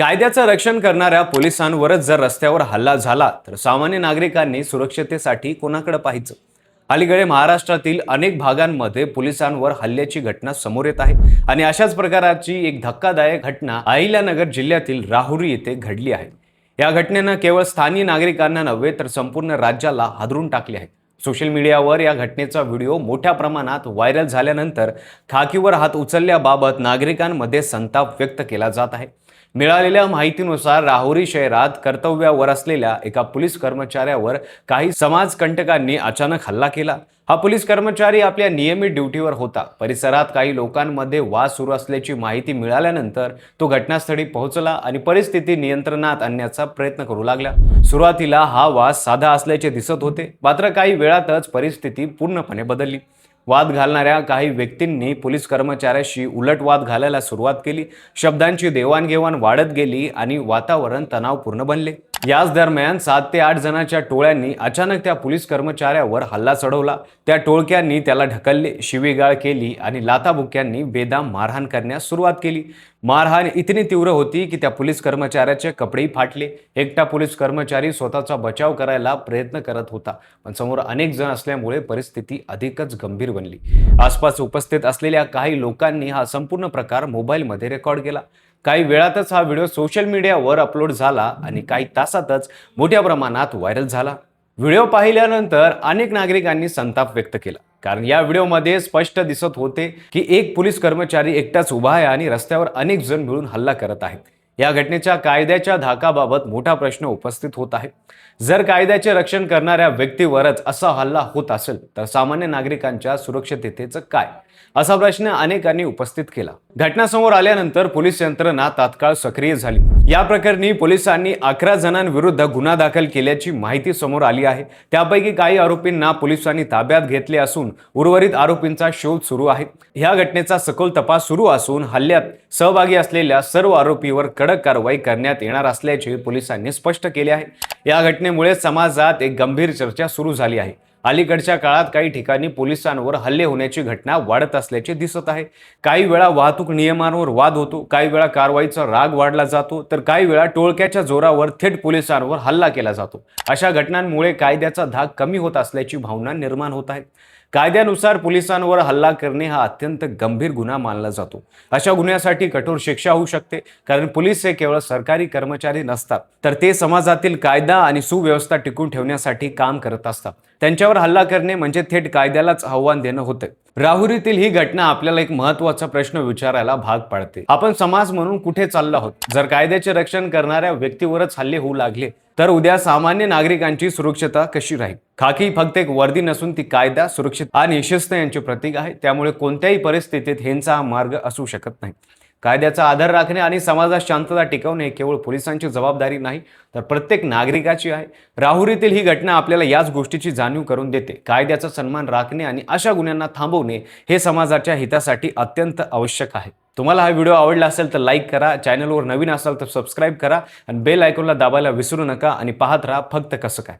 कायद्याचं रक्षण करणाऱ्या पोलिसांवरच जर रस्त्यावर हल्ला झाला तर सामान्य नागरिकांनी सुरक्षतेसाठी कोणाकडे पाहायचं? अलीकडे महाराष्ट्रातील अनेक भागांमध्ये पोलिसांवर हल्ल्याची घटना समोर येत आहे आणि अशाच प्रकारची एक धक्कादायक घटना अहिल्यानगर जिल्ह्यातील राहुरी येथे घडली आहे। या घटनेनं केवळ स्थानिक नागरिकांना नव्हे तर संपूर्ण राज्याला हादरून टाकले आहे। सोशल मीडियावर या घटनेचा व्हिडिओ मोठ्या प्रमाणात व्हायरल झाल्यानंतर खाकीवर हात उचलल्याबाबत नागरिकांमध्ये संताप व्यक्त केला जात आहे। मिळालेल्या माहितीनुसार राहुरी शहरात कर्तव्यावर असलेल्या एका पोलीस कर्मचाऱ्यावर काही समाजकंटकांनी अचानक हल्ला केला। हा पोलीस कर्मचारी आपल्या नियमित ड्युटीवर होता। परिसरात काही लोकांमध्ये वाद सुरू असल्याची माहिती मिळाल्यानंतर तो घटनास्थळी पोहोचला आणि परिस्थिती नियंत्रणात आणण्याचा प्रयत्न करू लागला। सुरुवातीला हा वाद साधा असल्याचे दिसत होते, मात्र काही वेळातच परिस्थिती पूर्णपणे बदलली। वाद घालणाऱ्या काही व्यक्तींनी पोलीस कर्मचाऱ्याशी उलट वाद घालायला सुरुवात केली। शब्दांची देवाणघेवाण वाढत गेली आणि वातावरण तणावपूर्ण बनले। याच दरम्यान 7 ते 8 जणांच्या टोळ्यांनी अचानक त्या पोलीस कर्मचाऱ्यावर हल्ला चढवला। त्या टोळक्यांनी त्याला ढकलले, शिवीगाळ केली आणि लाथाबुक्क्यांनी बेदम मारहाण करण्यास सुरुवात केली। मारहाण इतकी तीव्र होती की त्या पोलीस कर्मचाऱ्याचे कपडेही फाटले। एकटा पोलीस कर्मचारी स्वतःचा बचाव करायला प्रयत्न करत होता, पण समोर अनेक जण असल्यामुळे परिस्थिती अधिकच गंभीर बनली। आसपास उपस्थित असलेल्या काही लोकांनी हा संपूर्ण प्रकार मोबाईलमध्ये रेकॉर्ड केला। काही वेळातच हा व्हिडिओ सोशल मीडियावर अपलोड झाला आणि काही तासातच मोठ्या प्रमाणात व्हायरल झाला। व्हिडिओ पाहिल्यानंतर अनेक नागरिकांनी संताप व्यक्त केला, कारण या व्हिडिओमध्ये स्पष्ट दिसत होते की एक पोलीस कर्मचारी एकटाच उभा आहे आणि रस्त्यावर अनेक जण मिळून हल्ला करत आहेत। या घटनेच्या कायद्याच्या धाकाबाबत मोठा प्रश्न उपस्थित होत आहे। जर कायद्याचे रक्षण करणाऱ्या व्यक्तीवरच असा हल्ला होत असेल तर सामान्य नागरिकांच्या सुरक्षिततेचं काय, असा प्रश्न अनेकांनी उपस्थित केला। घटना समोर आल्यानंतर पोलीस यंत्रणा तात्काळ सक्रिय झाली। या प्रकरणी पोलिसांनी 11 जणांविरुद्ध गुन्हा दाखल केल्याची माहिती समोर आली आहे। त्यापैकी काही आरोपींना पोलिसांनी ताब्यात घेतले असून उर्वरित आरोपींचा शोध सुरू आहे। या घटनेचा सखोल तपास सुरू असून हल्ल्यात सहभागी असलेल्या सर्व आरोपींवर कडक कारवाई करण्यात येणार असल्याचे पोलिसांनी स्पष्ट केले आहे। या घटनेमुळे समाजात एक गंभीर चर्चा सुरू झाली आहे। अलीकडच्या काळात काही ठिकाणी पोलिसांवर हल्ले होण्याची घटना वाढत असल्याचे दिसत आहे। काही वेळा वाहतूक नियमांवर वाद होतो, काही वेळा कारवाईचा राग वाढला जातो, तर काही वेळा टोळक्याच्या जोरावर थेट पोलिसांवर हल्ला केला जातो। अशा घटनांमुळे कायद्याचा धाक कमी होत असल्याची भावना निर्माण होत आहे। कायद्यानुसार पोलिसांवर हल्ला करणे हा अत्यंत गंभीर गुन्हा मानला जातो। अशा गुन्ह्यासाठी कठोर शिक्षा होऊ शकते, कारण पोलीस हे केवळ सरकारी कर्मचारी नसतात, तर ते समाजातील कायदा आणि सुव्यवस्था टिकवून ठेवण्यासाठी काम करत असतात। त्यांच्यावर हल्ला करणे म्हणजे थेट कायद्यालाच आव्हान देणं होतं। राहुरीतील ही घटना आपल्याला एक महत्त्वाचा प्रश्न विचारायला भाग पाडते। आपण समाज म्हणून कुठे चाललो आहोत? जर कायद्याचे रक्षण करणाऱ्या व्यक्तीवरच हल्ले होऊ लागले तर उद्या सामान्य नागरिकांची सुरक्षता कशी राहील? खाकी फक्त एक वर्दी नसून ती कायदा, सुरक्षित आणि शिस्त यांचे प्रतीक आहे। त्यामुळे कोणत्याही परिस्थितीत ह्यांचा हा मार्ग असू शकत नाही। कायद्याचा आदर राखणे आणि समाजात शांतता टिकवणे केवळ पोलिसांची जबाबदारी नाही, तर प्रत्येक नागरिकाची आहे। राहुरीतील ही घटना आपल्याला याच गोष्टीची जाणीव करून देते। कायद्याचा सन्मान राखणे आणि अशा गुन्ह्यांना थांबवणे हे समाजाच्या हितासाठी अत्यंत आवश्यक आहे। तुम्हाला हा व्हिडिओ आवडला असेल तर लाईक करा, चॅनलवर नवीन असाल तर सबस्क्राईब करा आणि बेल आयकॉनला दाबायला विसरू नका आणि पाहत राहा फक्त कसं काय।